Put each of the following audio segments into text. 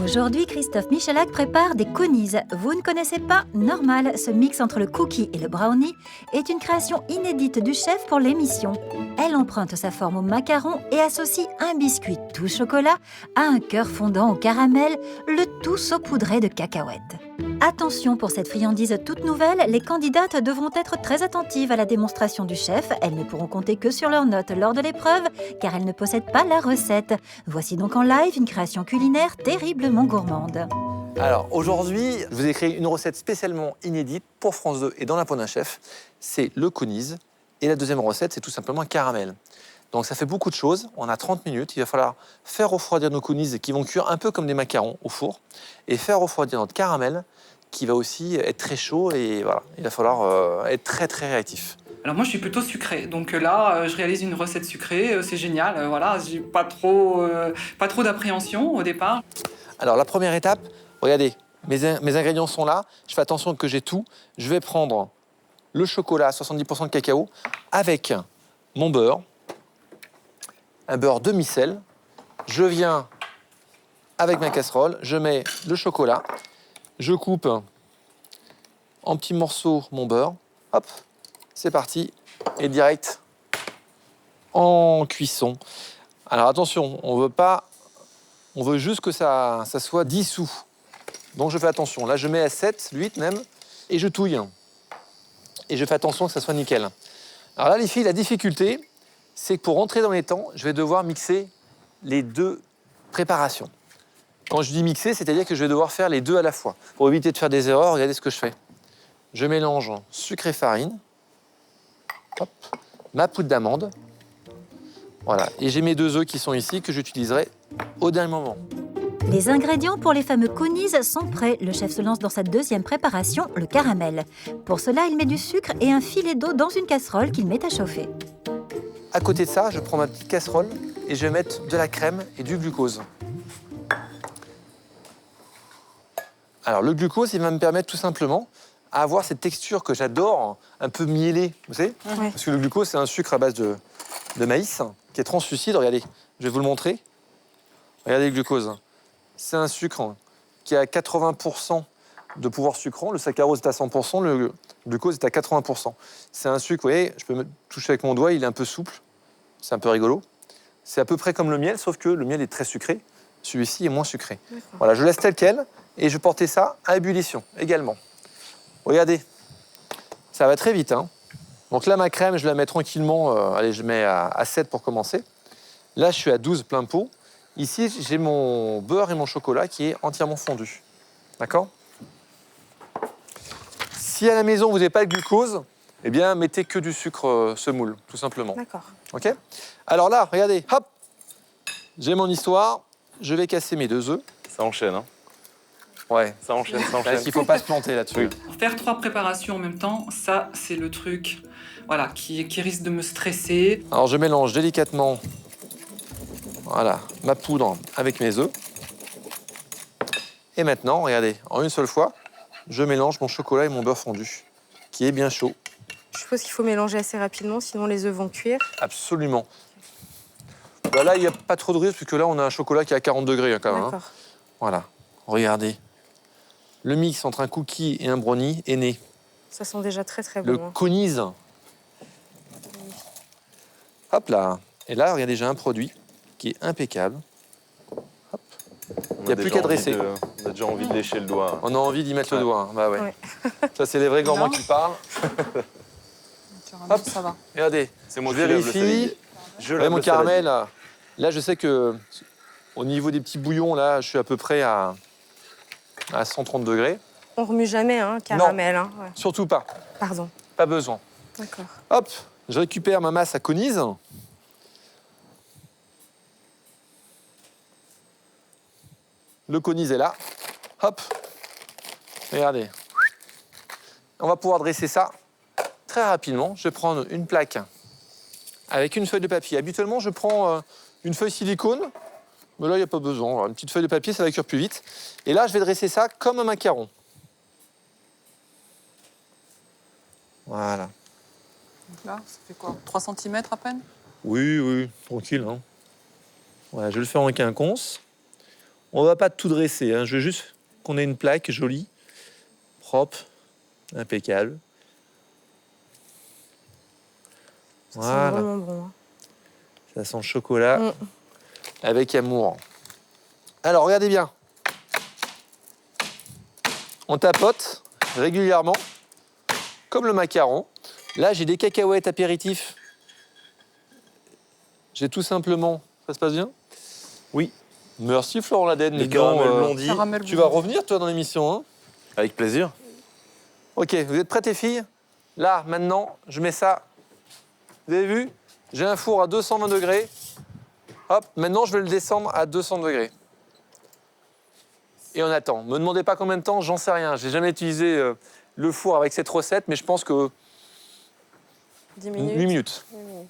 Aujourd'hui, Christophe Michalak prépare des cookies. Vous ne connaissez pas? Normal, ce mix entre le cookie et le brownie est une création inédite du chef pour l'émission. Elle emprunte sa forme au macaron et associe un biscuit tout chocolat à un cœur fondant au caramel, le tout saupoudré de cacahuètes. Attention, pour cette friandise toute nouvelle, les candidates devront être très attentives à la démonstration du chef. Elles ne pourront compter que sur leurs notes lors de l'épreuve, car elles ne possèdent pas la recette. Voici donc en live une création culinaire terriblement gourmande. Alors aujourd'hui, je vous ai créé une recette spécialement inédite pour France 2 et dans la peau d'un chef. C'est le cookies. Et la deuxième recette, c'est tout simplement un caramel. Donc ça fait beaucoup de choses. On a 30 minutes. Il va falloir faire refroidir nos cookies qui vont cuire un peu comme des macarons au four et faire refroidir notre caramel qui va aussi être très chaud et voilà, il va falloir être très très réactif. Alors moi je suis plutôt sucré, donc là je réalise une recette sucrée, c'est génial, voilà, j'ai pas trop d'appréhension au départ. Alors la première étape, regardez, mes ingrédients sont là, je fais attention que j'ai tout. Je vais prendre le chocolat à 70% de cacao avec mon beurre, un beurre demi-sel. Je viens avec ma casserole, je mets le chocolat, je coupe en petits morceaux mon beurre, hop, c'est parti, et direct en cuisson. Alors attention, on veut juste que ça soit dissous. Donc je fais attention, là je mets à 7, 8 même, et je touille. Et je fais attention que ça soit nickel. Alors là les filles, la difficulté, c'est que pour rentrer dans les temps, je vais devoir mixer les deux préparations. Quand je dis mixer, c'est-à-dire que je vais devoir faire les deux à la fois. Pour éviter de faire des erreurs, regardez ce que je fais. Je mélange sucre et farine, hop, ma poudre d'amande, voilà. Et j'ai mes 2 œufs qui sont ici, que j'utiliserai au dernier moment. Les ingrédients pour les fameux cookies sont prêts. Le chef se lance dans sa deuxième préparation, le caramel. Pour cela, il met du sucre et un filet d'eau dans une casserole qu'il met à chauffer. À côté de ça, je prends ma petite casserole et je vais mettre de la crème et du glucose. Alors le glucose, il va me permettre tout simplement à avoir cette texture que j'adore, un peu mielée, vous savez? Ouais. Parce que le glucose, c'est un sucre à base de maïs qui est translucide. Regardez, je vais vous le montrer. Regardez le glucose. C'est un sucre qui a 80% de pouvoir sucrant. Le saccharose est à 100%, le glucose est à 80%. C'est un sucre, vous voyez, je peux me toucher avec mon doigt, il est un peu souple. C'est un peu rigolo. C'est à peu près comme le miel, sauf que le miel est très sucré. Celui-ci est moins sucré. Voilà, je laisse tel quel et je vais porter ça à ébullition également. Regardez, ça va très vite, hein. Donc là, ma crème, je la mets tranquillement. Allez, je mets à 7 pour commencer. Là, je suis à 12 plein pot. Ici, j'ai mon beurre et mon chocolat qui est entièrement fondu. D'accord? Si à la maison, vous n'avez pas de glucose, eh bien, mettez que du sucre semoule, tout simplement. D'accord. OK? Alors là, regardez, hop, j'ai mon histoire. Je vais casser mes 2 œufs. Ça enchaîne, hein. Ouais. Ça enchaîne, ça Parce enchaîne. qu'il ne faut pas se planter là-dessus. Faire 3 préparations en même temps, ça c'est le truc, voilà, qui risque de me stresser. Alors, je mélange délicatement, voilà, ma poudre avec mes œufs. Et maintenant, regardez, en une seule fois, je mélange mon chocolat et mon beurre fondu, qui est bien chaud. Je suppose qu'il faut mélanger assez rapidement, sinon les œufs vont cuire. Absolument. Bah là, il n'y a pas trop de risque, puisque là, on a un chocolat qui est à 40 degrés hein, quand même. Hein. D'accord. Voilà, regardez. Le mix entre un cookie et un brownie est né. Ça sent déjà très très Le bon. Hein. cookies. Hop là. Et là, regardez, j'ai un produit qui est impeccable. Hop. Il n'y a plus qu'à dresser. On a déjà envie de lécher le doigt. On a envie d'y mettre le Ouais. doigt. Hein. Bah ouais. Ouais. Ça, c'est les vrais gourmands Non. qui parlent. Hop. Ça va. Regardez, C'est moi je qui lève le vérifie. saladier. Je Ouais, lève mon le saladier. caramel, là, je sais que au niveau des petits bouillons, là, je suis à peu près à 130 degrés. On remue jamais, hein, caramel. Hein. Ouais. Surtout pas. Pardon. Pas besoin. D'accord. Hop, je récupère ma masse à cookies. Le cookies est là. Hop. Regardez. On va pouvoir dresser ça très rapidement. Je vais prendre une plaque avec une feuille de papier. Habituellement, je prends une feuille silicone. Mais là, il n'y a pas besoin. Voilà, une petite feuille de papier, ça va cuire plus vite. Et là, je vais dresser ça comme un macaron. Voilà. Donc là, ça fait quoi? 3 cm à peine? Oui, oui, tranquille. Hein. Voilà, je vais le faire en quinconce. On va pas tout dresser, hein. Je veux juste qu'on ait une plaque jolie, propre, impeccable. Ça sent Voilà. vraiment bon. Hein. Ça sent le chocolat Mm. avec amour. Alors, regardez bien. On tapote régulièrement, comme le macaron. Là, j'ai des cacahuètes apéritifs. J'ai tout simplement... Ça se passe bien? Oui. Merci Florent Laden. Les Dis donc, caramels blondis. Caramel tu vas revenir, toi, dans l'émission, hein? Avec plaisir. Ok, vous êtes prêtes, les filles? Là, maintenant, je mets ça. Vous avez vu? J'ai un four à 220 degrés. Hop, maintenant, je vais le descendre à 200 degrés. Et on attend. Me demandez pas combien de temps, j'en sais rien. J'ai jamais utilisé le four avec cette recette, mais je pense que 10 8 minutes. minutes. 8 minutes.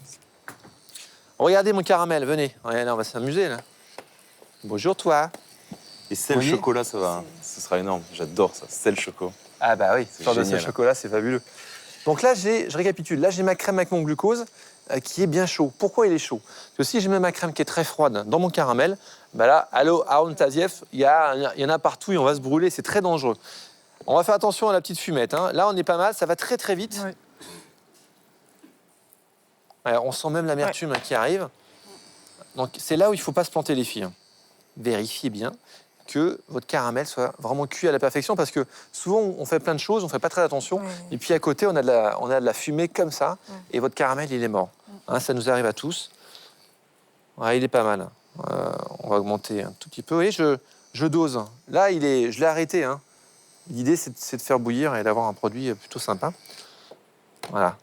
Regardez mon caramel, venez. Regardez, on va s'amuser, là. Bonjour, toi. Et sel Oui. chocolat, ça va. Ce sera énorme. J'adore ça. Sel choco. Ah bah oui, C'est faire de ce génial. chocolat, c'est fabuleux. Donc là, je récapitule. Là, j'ai ma crème avec mon glucose qui est bien chaud. Pourquoi il est chaud? Parce que si je mets ma crème qui est très froide dans mon caramel, bah là, allô, Aaron Tazieff, il y en a partout et on va se brûler, c'est très dangereux. On va faire attention à la petite fumette, hein. Là, on est pas mal, ça va très très vite. Oui. Ouais, on sent même l'amertume qui arrive. Donc c'est là où il ne faut pas se planter, les filles. Vérifiez bien que votre caramel soit vraiment cuit à la perfection, parce que souvent on fait plein de choses, on ne fait pas très attention, Ouais. et puis à côté on a de la fumée comme ça, et votre caramel il est mort. Hein, ça nous arrive à tous. Ouais, il est pas mal. On va augmenter un tout petit peu. Et je dose. Là, je l'ai arrêté. Hein. L'idée c'est de faire bouillir et d'avoir un produit plutôt sympa. Voilà.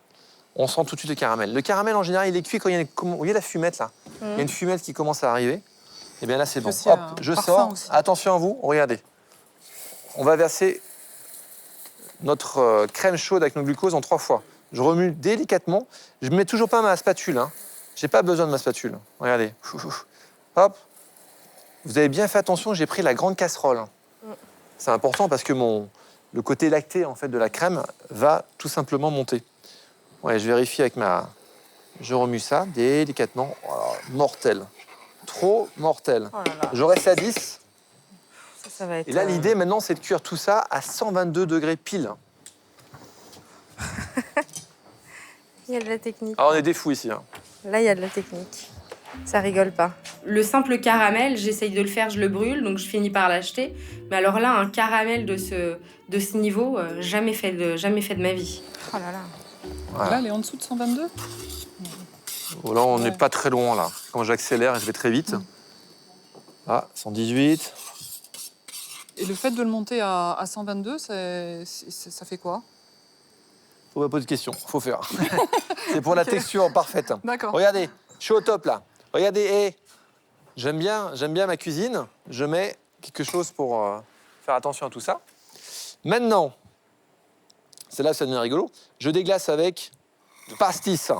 On sent tout de suite le caramel. Le caramel en général il est cuit quand il y a vous voyez la fumette là. Il y a une fumette qui commence à arriver. Et bien là, c'est bon. Aussi, Hop, un je parfum sors. aussi. Attention à vous, regardez. On va verser notre crème chaude avec nos glucoses en 3 fois. Je remue délicatement. Je ne mets toujours pas ma spatule. Hein. Je n'ai pas besoin de ma spatule. Regardez. Hop. Vous avez bien fait attention, j'ai pris la grande casserole. C'est important parce que le côté lacté en fait, de la crème va tout simplement monter. Ouais, je vérifie avec ma... Je remue ça délicatement. Oh, mortel. Trop mortel. Oh là là. Je reste à 10. Ça va être. Et là, l'idée maintenant, c'est de cuire tout ça à 122 degrés pile. Il y a de la technique. Ah, on est des fous ici. Hein. Là, il y a de la technique. Ça rigole pas. Le simple caramel, j'essaye de le faire, je le brûle, donc je finis par l'acheter. Mais alors là, un caramel de ce niveau, jamais fait de ma vie. Oh là là. Voilà. Là, elle est en dessous de 122. Oh, là, on n'est pas très loin, là. Quand j'accélère, je vais très vite. Ah, 118. Et le fait de le monter à 122, ça fait quoi? Faut pas poser de questions, faut faire. C'est pour la texture parfaite. D'accord. Regardez, je suis au top, là. Regardez, j'aime bien ma cuisine. Je mets quelque chose pour faire attention à tout ça. Maintenant, c'est là que ça devient rigolo. Je déglace avec du pastis.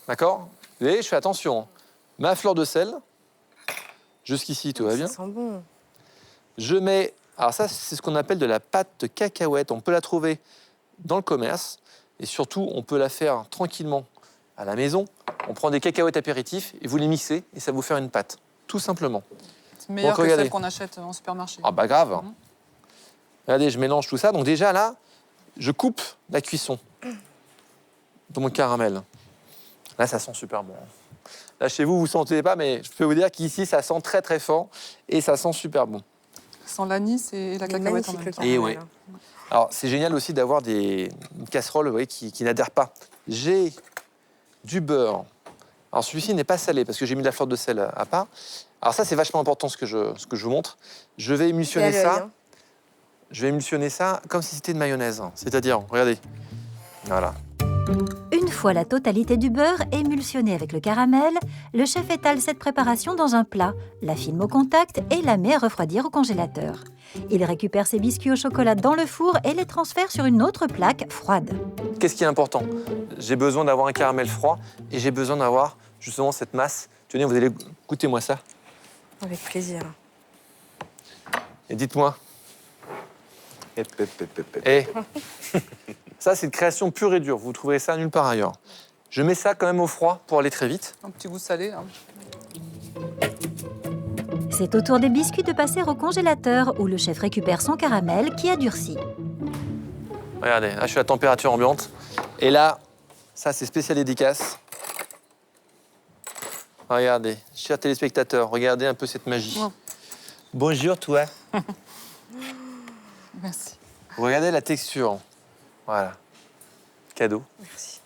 D'accord? Vous voyez, je fais attention. Ma fleur de sel. Jusqu'ici, tout va bien. Ça sent bon. Je mets... Alors ça, c'est ce qu'on appelle de la pâte de cacahuète. On peut la trouver dans le commerce. Et surtout, on peut la faire tranquillement à la maison. On prend des cacahuètes apéritifs et vous les mixez et ça va vous faire une pâte. Tout simplement. C'est meilleur Donc, que regardez. celle qu'on achète en supermarché. Ah bah grave. Regardez, je mélange tout ça. Donc déjà là, je coupe la cuisson de mon caramel. Là, ça sent super bon. Là, chez vous, vous ne sentez pas, mais je peux vous dire qu'ici, ça sent très très fort et ça sent super bon. Sans l'anis et la Il est cacahuète en magnifique, même le temps. Et caramel, ouais. hein. Alors, c'est génial aussi d'avoir une casserole, vous voyez, qui n'adhère pas. J'ai du beurre. Alors, celui-ci n'est pas salé parce que j'ai mis de la fleur de sel à part. Alors ça, c'est vachement important ce que je vous montre. Je vais Et émulsionner à l'œil, ça. hein. Je vais émulsionner ça comme si c'était de mayonnaise. C'est-à-dire, regardez. Voilà. Une fois la totalité du beurre émulsionné avec le caramel, le chef étale cette préparation dans un plat, la filme au contact et la met à refroidir au congélateur. Il récupère ses biscuits au chocolat dans le four et les transfère sur une autre plaque froide. Qu'est-ce qui est important? J'ai besoin d'avoir un caramel froid et j'ai besoin d'avoir justement cette masse. Tenez, vous allez goûter-moi ça. Avec plaisir. Et dites-moi. Hep, hep, hep, hep, hep. Et ça, c'est une création pure et dure. Vous trouverez ça nulle part ailleurs. Je mets ça quand même au froid pour aller très vite. Un petit goût salé. Hein. C'est au tour des biscuits de passer au congélateur où le chef récupère son caramel qui a durci. Regardez, là, je suis à température ambiante. Et là, ça, c'est spécial dédicace. Regardez, chers téléspectateurs, regardez un peu cette magie. Wow. Bonjour, toi. Merci. Regardez la texture. Voilà. Cadeau. Merci.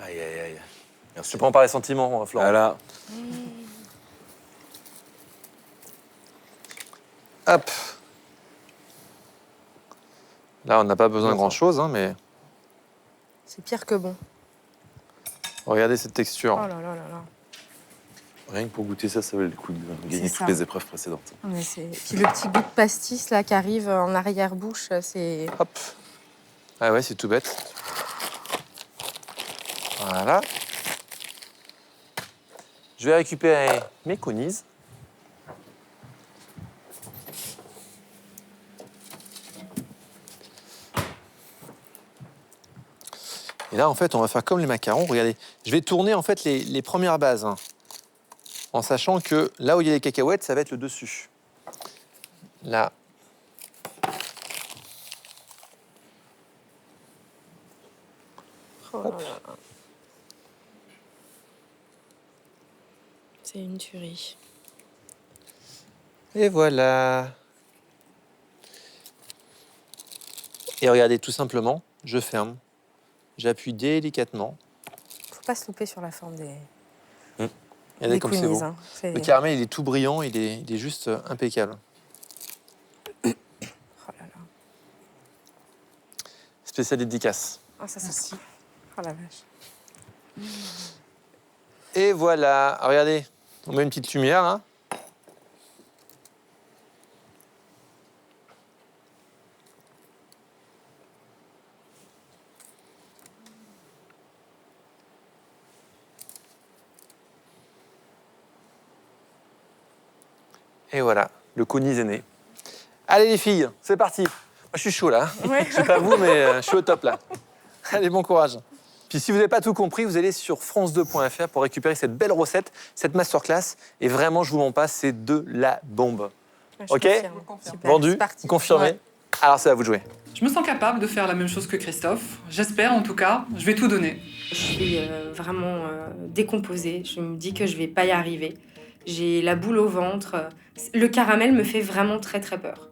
Aïe, aïe, aïe. Merci. Je prends par les sentiments, Florent. Voilà. Hop. Là, on n'a pas besoin de grand-chose, hein, mais C'est pire que bon. regardez cette texture. Oh là là là là. Rien que pour goûter ça, ça vaut le coup de gagner C'est toutes ça. les épreuves précédentes. Mais puis le petit goût de pastis là qui arrive en arrière-bouche, c'est. Hop. Ah ouais, c'est tout bête. Voilà. Je vais récupérer mes cookies. Et là, en fait, on va faire comme les macarons. Regardez, je vais tourner en fait les premières bases, hein, en sachant que là où il y a les cacahuètes, ça va être le dessus. Là. Oh là là. C'est une tuerie. Et voilà. Et regardez, tout simplement, je ferme. J'appuie délicatement. Faut pas se louper sur la forme des Regardez comme c'est coulisses, beau. hein. C'est- Le caramel, il est tout brillant, il est juste impeccable. Oh là là. Spécial dédicace. Ah, ça sent. Oh la vache. Et voilà. Ah, regardez, on met une petite lumière, là. Et voilà, le counis est né. Allez les filles, c'est parti. Moi, je suis chaud là. Ouais. Je sais pas vous, mais je suis au top là. Allez, bon courage. Puis si vous n'avez pas tout compris, vous allez sur france2.fr pour récupérer cette belle recette, cette masterclass. Et vraiment, je vous mens pas, c'est de la bombe. Je Ok. confirme. confirme. Super, Vendu, c'est parti. confirmé. Ouais. Alors c'est à vous de jouer. Je me sens capable de faire la même chose que Christophe. J'espère en tout cas. Je vais tout donner. Je suis vraiment décomposée. Je me dis que je vais pas y arriver. J'ai la boule au ventre. Le caramel me fait vraiment très très peur.